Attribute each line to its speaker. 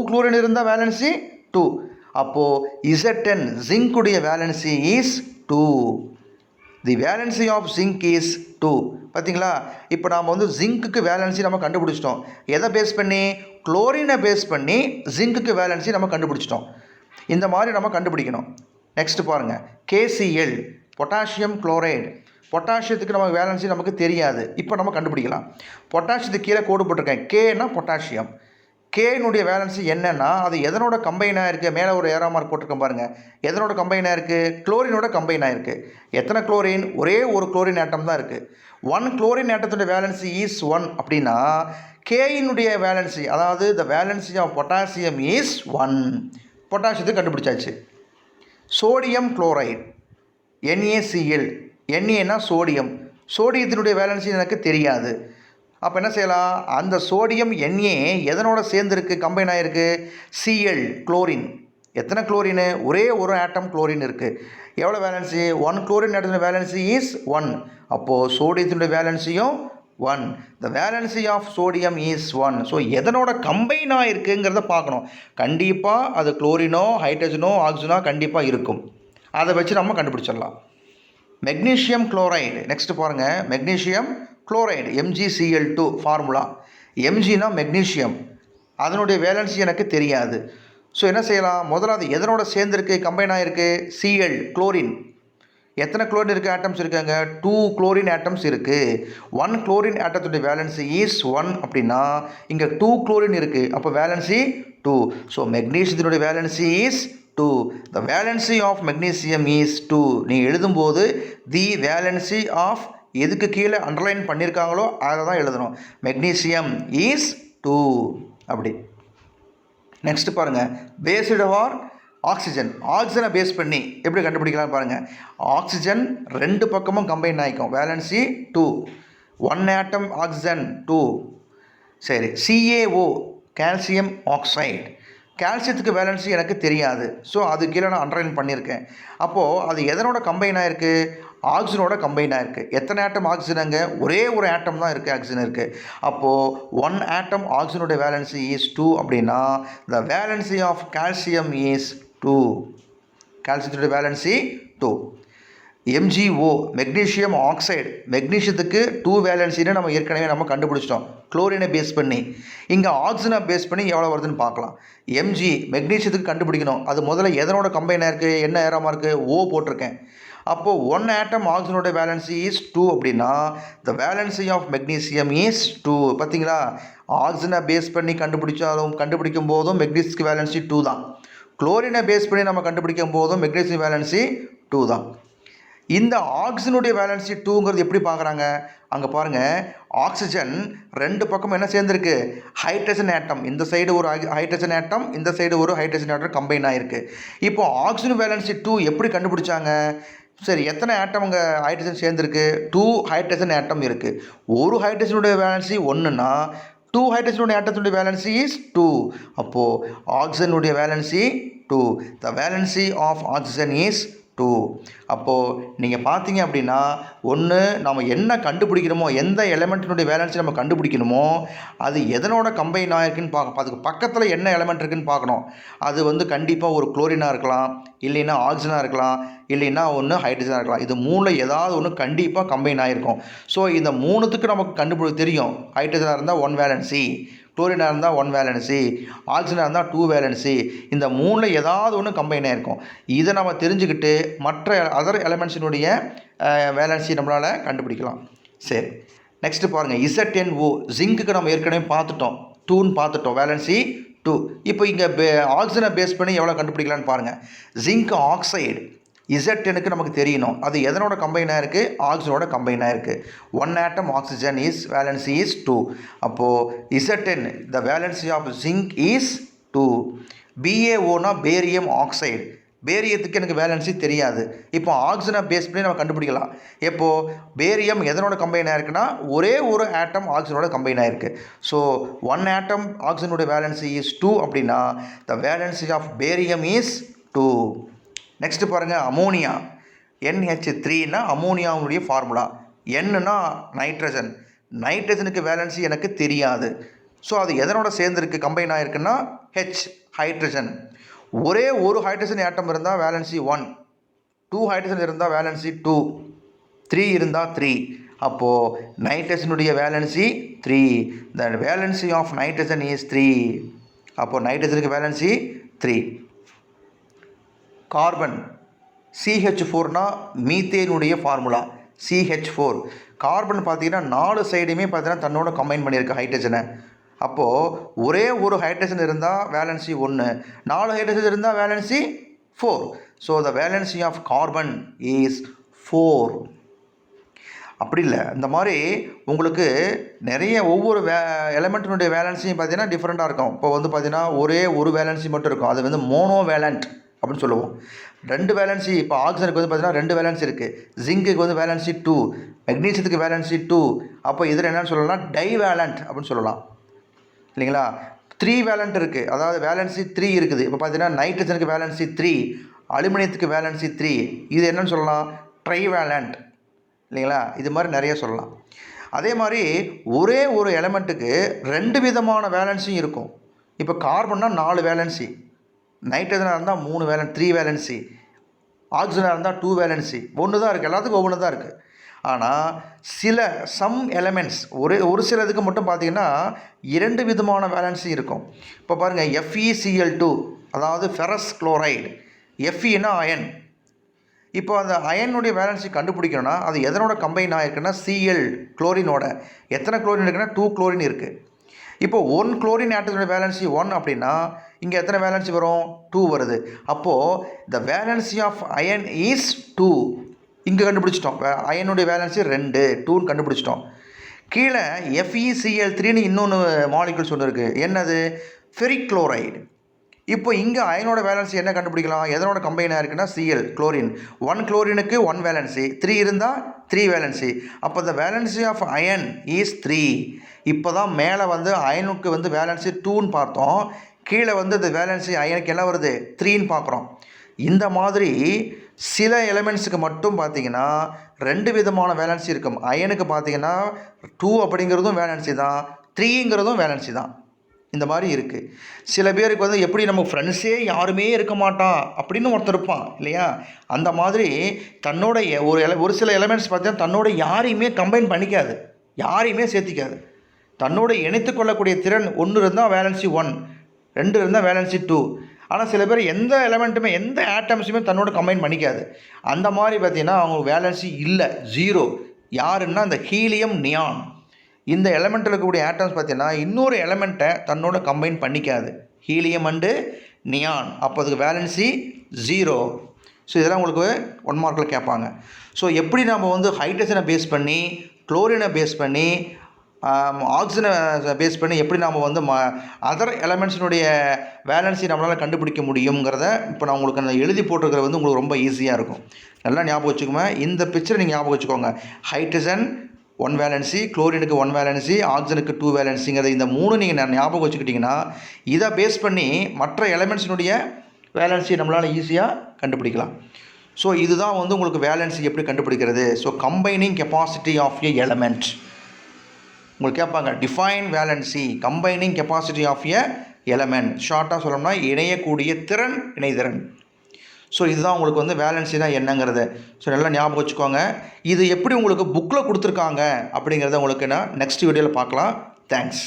Speaker 1: Chlorine இருந்தால் valency 2. அப்போது Z10 ஜிங்குடைய valency is 2. The valency of zinc is 2. பார்த்தீங்களா? இப்போ நாம் வந்து ஜிங்க்குக்கு வேலன்சி நம்ம கண்டுபிடிச்சிட்டோம். எதை பேஸ் பண்ணி? குளோரினை பேஸ் பண்ணி ஜிங்க்குக்கு வேலன்சி நம்ம கண்டுபிடிச்சிட்டோம். இந்த மாதிரி நம்ம கண்டுபிடிக்கணும். நெக்ஸ்ட் பாருங்கள், KCl பொட்டாசியம் குளோரைடு. பொட்டாசியத்துக்கு நம்ம வேலன்சி நமக்கு தெரியாது, இப்போ நம்ம கண்டுபிடிக்கலாம். பொட்டாசியத்துக்கு கீழே கோடு போட்டிருக்கேன். கேனா பொட்டாசியம். கேனுடைய வேலன்சி என்னென்னா அது எதனோட கம்பைன் ஆகிருக்கு? மேலே ஒரு ஏரோ மார்க் போட்டிருக்கேன் பாருங்கள். எதனோட கம்பைன் ஆகிருக்கு? குளோரினோட கம்பைன் ஆகிருக்கு. எத்தனை குளோரின்? ஒரே ஒரு குளோரின் ஆட்டம் தான் இருக்குது. 1 குளோரின் ஆட்டத்துடைய வேலன்சி இஸ் 1 அப்படின்னா கேயினுடைய வேலன்சி, அதாவது the valency of potassium is 1. பொட்டாசியத்துக்கு கண்டுபிடிச்சாச்சு. Sodium chloride NaCl. Na sodium. சோடியத்தினுடைய வேலன்சி எனக்கு தெரியாது. அப்போ என்ன செய்யலாம்? அந்த சோடியம் Na எதனோட சேர்ந்துருக்கு, கம்பைன் ஆகிருக்கு? Cl chlorine. எத்தனை குளோரின்? ஒரே ஒரு ஆட்டம் குளோரின் இருக்குது. எவ்வளோ வேலன்சி? 1 குளோரின் ஆட்டத்தினுடைய வேலன்சி இஸ் 1. அப்போது சோடியத்தினுடைய வேலன்சியும் 1. The valency of sodium is 1. So எதனோட கம்பைன் ஆகிருக்குங்கிறத பார்க்கணும். கண்டிப்பாக அது குளோரினோ ஹைட்ரஜனோ ஆக்சிஜனோ கண்டிப்பாக இருக்கும். அதை வச்சு நம்ம கண்டுபிடிச்சிடலாம். Magnesium chloride. நெக்ஸ்ட் பாருங்கள், மெக்னீஷியம் குளோரைடு MgCl2 ஃபார்முலா. Mgனா மெக்னீஷியம், அதனுடைய வேலன்சி எனக்கு தெரியாது. ஸோ என்ன செய்யலாம்? முதல்ல அது எதனோட சேர்ந்துருக்கு, கம்பைன் ஆகிருக்கு? Cl chlorine. எத்தனை குளோரின் இருக்குது? ஆட்டம்ஸ் இருக்காங்க. 2 குளோரின் ஆட்டம்ஸ் இருக்குது. 1 குளோரின் ஆட்டத்துடைய வேலன்சி இஸ் 1 அப்படின்னா இங்கே 2 குளோரின் இருக்குது. அப்போ வேலன்சி 2. ஸோ மெக்னீஷியத்தினுடைய valency is 2. The valency of magnesium is 2. நீங்கள் எழுதும்போது தி வேலன்சி ஆஃப் எதுக்கு கீழே அண்டர்லைன் பண்ணியிருக்காங்களோ அதை தான் எழுதணும். மெக்னீசியம் இஸ் 2 அப்படி. நெக்ஸ்ட் பாருங்கள், பேஸ்டு ஆர் ஆக்சிஜன். ஆக்சிஜனை பேஸ் பண்ணி எப்படி கண்டுபிடிக்கலாம் பாருங்கள். ஆக்சிஜன் 2 பக்கமும் கம்பைன் ஆகிக்கும். வேலன்சி 2. 1 atom oxygen 2. சரி, CaO கால்சியம் ஆக்சைடு. கால்சியத்துக்கு வேலன்சி எனக்கு தெரியாது. ஸோ அது கீழே நான் அண்டர்லைன் பண்ணியிருக்கேன். அப்போது அது எதனோட கம்பைன் ஆகிருக்கு? ஆக்சிஜனோட கம்பைன் ஆகிருக்கு. எத்தனை ஆட்டம் ஆக்சிஜன்? அங்கே ஒரே ஒரு ஆட்டம் தான் இருக்குது, ஆக்சிஜன் இருக்குது. அப்போது 1 ஆட்டம் ஆக்சிஜனோட வேலன்சி இஸ் 2 அப்படின்னா the valency of calcium is 2. கால்சியத்தோட வேலன்சி 2. MgO magnesium oxide. மெக்னீஷியத்துக்கு 2 வேலன்சின்னு நம்ம ஏற்கனவே நம்ம கண்டுபிடிச்சிட்டோம் குளோரினை பேஸ் பண்ணி. இங்கே ஆக்சிஜனை பேஸ் பண்ணி எவ்வளோ வருதுன்னு பார்க்கலாம். Mg மெக்னீஷியத்துக்கு கண்டுபிடிக்கணும். அது முதல்ல எதனோட கம்பைனாக இருக்குது? என்ன ஏறாமல் இருக்குது? O போட்டிருக்கேன். அப்போது 1 ஆட்டம் ஆக்சிஜனோட வேலன்சி இஸ் 2 அப்படின்னா the valency of magnesium is 2. பார்த்தீங்களா? ஆக்சிஜனை பேஸ் பண்ணி கண்டுபிடிக்கும் போதும் மெக்னீசியத்துக்கு வேலன்சி 2 தான். குளோரினை பேஸ் பண்ணி நம்ம கண்டுபிடிக்கும் போதும் மெக்னீசியம் வேலன்சி 2 தான். இந்த ஆக்சிஜனுடைய வேலன்சி 2ங்கிறது எப்படி பார்க்குறாங்க? அங்கே பாருங்கள், ஆக்சிஜன் 2 பக்கம் என்ன சேர்ந்துருக்கு? Hydrogen atom. இந்த சைடு ஒரு ஹைட்ரஜன் ஆட்டம், இந்த சைடு ஒரு ஹைட்ரஜன் ஆட்டம் கம்பைன் ஆகிருக்கு. இப்போ ஆக்சிஜன் வேலன்சி 2 எப்படி கண்டுபிடிச்சாங்க? சரி, எத்தனை ஆட்டம் அங்கே ஹைட்ரஜன் சேர்ந்துருக்கு? 2 ஹைட்ரஜன் ஆட்டம் இருக்குது. ஒரு ஹைட்ரஜனுடைய வேலன்சி 1ன்னா 2 ஹைட்ரஜனுடைய ஆட்டத்தினுடைய வேலன்சி இஸ் 2. அப்போது ஆக்சிஜனுடைய valency 2. The valency of oxygen is 2. அப்போது நீங்கள் பார்த்தீங்க அப்படின்னா ஒன்று நம்ம என்ன கண்டுபிடிக்கணுமோ, எந்த எலமெண்ட்டினுடைய வேலன்சி நம்ம கண்டுபிடிக்கணுமோ அது எதனோட கம்பைன் ஆகிருக்குன்னு பார்க்கணும். அதுக்கு பக்கத்தில் என்ன எலமெண்ட் இருக்குதுன்னு பார்க்கணும். அது வந்து கண்டிப்பாக ஒரு குளோரினாக இருக்கலாம், இல்லைன்னா ஆக்சிஜனாக இருக்கலாம், இல்லைன்னா ஒன்று ஹைட்ரஜனாக இருக்கலாம். இது 3ல் ஏதாவது ஒன்று கண்டிப்பாக கம்பைன் ஆகிருக்கும். ஸோ இந்த 3த்துக்கு நமக்கு தெரியும். ஹைட்ரஜனாக இருந்தால் 1 வேலன்சி, குளோரினாக இருந்தால் 1 வேலன்சி, ஆக்சிஜனாக இருந்தால் 2 வேலன்சி. இந்த 3ல் ஏதாவது ஒன்று கம்பைன் ஆகிருக்கும். இதை நம்ம தெரிஞ்சுக்கிட்டு மற்ற அதர் எலமெண்ட்ஸினுடைய வேலன்சி நம்மளால் கண்டுபிடிக்கலாம். சரி, நெக்ஸ்ட்டு பாருங்கள், ZnO. ஜிங்க்குக்கு நம்ம ஏற்கனவே பார்த்துட்டோம், 2ன்னு பார்த்துட்டோம், வேலன்சி 2. இப்போ இங்கே ஆக்சிஜனை பேஸ் பண்ணி எவ்வளோ கண்டுபிடிக்கலான்னு பாருங்கள். ஜிங்க் ஆக்சைடு Z10க்கு நமக்கு தெரியணும். அது எதனோட கம்பைனாக இருக்குது? ஆக்சிஜனோட கம்பைனாக இருக்குது. 1 atom oxygen is valency is 2. அப்போது Z10 the valency of zinc is 2. BaOனா பேரியம் ஆக்சைடு. பேரியத்துக்கு எனக்கு வேலன்சி தெரியாது. இப்போ ஆக்சிஜனை பேஸ் பண்ணி நம்ம கண்டுபிடிக்கலாம். எப்போது பேரியம் எதனோட கம்பைன் ஆகிருக்குன்னா ஒரே ஒரு ஆட்டம் ஆக்சிஜனோட கம்பைன் ஆகிருக்கு. ஸோ 1 ஆட்டம் ஆக்சிஜனோட வேலன்சி இஸ் 2 அப்படின்னா the valency of barium is 2. Next பாருங்கள், அமோனியா. NH3னா அமோனியாவுடைய ஃபார்முலா. Nனா நைட்ரஜன். நைட்ரஜனுக்கு வேலன்சி எனக்கு தெரியாது. ஸோ அது எதனோட சேர்ந்துருக்கு கம்பைன் ஆகிருக்குன்னா ஹெச் ஹைட்ரஜன். ஒரே ஒரு ஹைட்ரஜன் ஆட்டம் இருந்தால் வேலன்சி 1, 2 ஹைட்ரஜன் இருந்தால் வேலன்சி 2, 3 இருந்தால் 3. அப்போது நைட்ரஜனுடைய valency 3. The valency of nitrogen is 3. அப்போது நைட்ரஜனுக்கு வேலன்சி 3. கார்பன் CH4னா மீத்தேனுடைய ஃபார்முலா CH4. கார்பன் பார்த்தீங்கன்னா 4 சைடுமே பார்த்தீங்கன்னா தன்னோட கம்பைன் பண்ணியிருக்கு ஹைட்ரஜனை. அப்போது ஒரே ஒரு ஹைட்ரஜன் இருந்தால் வேலன்சி 1, 4 ஹைட்ரஜன் இருந்தால் valency 4. So the valency of carbon is 4. அப்படி இல்லை, இந்த மாதிரி உங்களுக்கு நிறைய ஒவ்வொரு எலமெண்ட்டினுடைய வேலன்சியும் பார்த்தீங்கன்னா டிஃப்ரெண்ட்டாக இருக்கும். இப்போ வந்து பார்த்தீங்கன்னா ஒரே ஒரு வேலன்சி மட்டும் இருக்கும், அது வந்து மோனோ வேலண்ட் அப்படின்னு சொல்லுவோம். 2 வேலன்சி, இப்போ ஆக்சிஜனுக்கு வந்து பார்த்தீங்கன்னா 2 வேலன்சி இருக்குது. ஜிங்குக்கு வந்து வேலன்சி 2, மெக்னீசியத்துக்கு வேலன்சி 2. அப்போ இதில் என்னென்னு சொல்லலாம், டைவேலண்ட் அப்படின்னு சொல்லலாம் இல்லைங்களா. 3 வேலண்ட் இருக்குது, அதாவது வேலன்சி 3 இருக்குது. இப்போ பார்த்தீங்கன்னா நைட்ரஜனுக்கு வேலன்சி 3, அலுமினியத்துக்கு வேலன்சி 3. இது என்னென்னு சொல்லலாம், ட்ரைவேலண்ட் இல்லைங்களா. இது மாதிரி நிறைய சொல்லலாம். அதே மாதிரி ஒரே ஒரு எலமெண்ட்டுக்கு 2 விதமான வேலன்சியும் இருக்கும். இப்போ கார்பன்னா 4 வேலன்சி, நைட்ரஜனாக இருந்தால் 3 வேலன்சி 3 வேலன்சி, ஆக்சிஜனாக இருந்தால் 2 வேலன்சி. ஒன்று தான் இருக்குது, எல்லாத்துக்கும் ஒவ்வொன்று தான் இருக்குது. ஆனால் சில எலமெண்ட்ஸ் ஒரு சில இதுக்கு மட்டும் பார்த்திங்கன்னா 2 விதமான வேலன்சி இருக்கும். இப்போ பாருங்கள் FeCl2, அதாவது ஃபெரஸ் குளோரைடு. Feனா அயன். இப்போ அந்த அயனுடைய வேலன்சி கண்டுபிடிக்கணும்னா அது எதனோட கம்பைன் ஆகிருக்குன்னா Cl குளோரினோட. எத்தனை குளோரின் இருக்குன்னா 2 குளோரின் இருக்குது. இப்போ 1 குளோரின் ஆட்டத்தோட வேலன்சி 1 அப்படின்னா இங்கே எத்தனை வேலன்சி வரும், 2 வருது. அப்போது the valency of iron is 2. இங்கே கண்டுபிடிச்சிட்டோம், அயனுடைய வேலன்சி 2, 2ன்னு கண்டுபிடிச்சிட்டோம். கீழே FeCl3ன்னு இன்னொன்று மாலிகுல்ஸ் ஒன்று இருக்குது, என்னது, ஃபெரிக் குளோரைடு. இப்போ இங்கே அயனோட வேலன்சி என்ன கண்டுபிடிக்கலாம், எதனோட கம்பைனாக இருக்குன்னா Cl குளோரின். 1 குளோரினுக்கு 1 வேலன்சி, 3 இருந்தால் 3 வேலன்சி. அப்போ the valency of iron is 3. இப்போ தான் மேலே வந்து அயனுக்கு வந்து வேலன்சி 2ன்னு பார்த்தோம், கீழே வந்து இந்த வேலன்சி அயனுக்கு என்ன வருது, 3ன்னு பார்க்குறோம். இந்த மாதிரி சில எலிமெண்ட்ஸுக்கு மட்டும் பார்த்திங்கன்னா 2 விதமான வேலன்சி இருக்கும். அயனுக்கு பார்த்திங்கன்னா 2 அப்படிங்கிறதும் வேலன்சி தான், 3ங்கிறதும் வேலன்சி தான். இந்த மாதிரி இருக்குது. சில பேருக்கு வந்து எப்படி நம்ம ஃப்ரெண்ட்ஸே யாருமே இருக்க மாட்டான் அப்படின்னு ஒருத்தர் இருப்பான் இல்லையா. அந்த மாதிரி தன்னோட ஒரு சில எலிமெண்ட்ஸ் பார்த்தீங்கன்னா தன்னோட யாரையுமே கம்பைன் பண்ணிக்காது, யாரையுமே சேர்த்திக்காது. தன்னோட இணைத்து கொள்ளக்கூடிய திறன் 1 இருந்தால் வேலன்சி 1, 2 இருந்தால் வேலன்சி 2. ஆனால் சில பேர் எந்த எலமெண்ட்டுமே எந்த ஆட்டம்ஸுமே தன்னோட கம்பைன் பண்ணிக்காது. அந்த மாதிரி பார்த்திங்கன்னா அவங்க வேலன்சி இல்லை, 0. யாருன்னா இந்த ஹீலியம் நியான். இந்த எலமெண்ட்டில் இருக்கக்கூடிய ஆட்டம்ஸ் பார்த்திங்கன்னா இன்னொரு எலமெண்ட்டை தன்னோட கம்பைன் பண்ணிக்காது, ஹீலியம் அண்டு நியான். அப்போ அதுக்கு வேலன்சி 0. ஸோ இதெல்லாம் உங்களுக்கு 1 மார்க்கில் கேட்பாங்க. ஸோ எப்படி நம்ம வந்து ஹைட்ரஜனை பேஸ் பண்ணி, குளோரினை பேஸ் பண்ணி, ஆக்சிஜனை பேஸ் பண்ணி எப்படி நாம் வந்து அதர் எலமெண்ட்ஸினுடைய வேலன்சி நம்மளால் கண்டுபிடிக்க முடியுங்கிறத இப்போ நான் உங்களுக்கு அந்த எழுதி போட்டிருக்கிறது வந்து உங்களுக்கு ரொம்ப ஈஸியாக இருக்கும். நல்லா ஞாபகம் வச்சுக்கோங்க. இந்த பிக்சரை நீங்கள் ஞாபகம் வச்சுக்கோங்க. ஹைட்ரஜன் 1 வேலன்சி, குளோரினுக்கு 1 வேலன்சி, ஆக்சிஜனுக்கு 2 வேலன்சிங்கிறது இந்த 3 நீங்கள் ஞாபகம் வச்சுக்கிட்டிங்கன்னா இதை பேஸ் பண்ணி மற்ற எலமெண்ட்ஸினுடைய வேலன்சி நம்மளால் ஈஸியாக கண்டுபிடிக்கலாம். ஸோ இதுதான் வந்து உங்களுக்கு வேலன்சி எப்படி கண்டுபிடிக்கிறது. So combining capacity of a element உங்களுக்கு கேட்பாங்க. Define valency, combining capacity of a element. ஷார்ட்டாக சொல்லணும்னா இணையக்கூடிய திறன், இணைதிறன். ஸோ இதுதான் உங்களுக்கு வந்து வேலன்சினா என்னங்கிறது. ஸோ நல்லா ஞாபகம் வச்சுக்கோங்க. இது எப்படி உங்களுக்கு புக்கில் கொடுத்துருக்காங்க அப்படிங்கிறத உங்களுக்கு நான் நெக்ஸ்ட் வீடியோவில் பார்க்கலாம். தேங்க்ஸ்.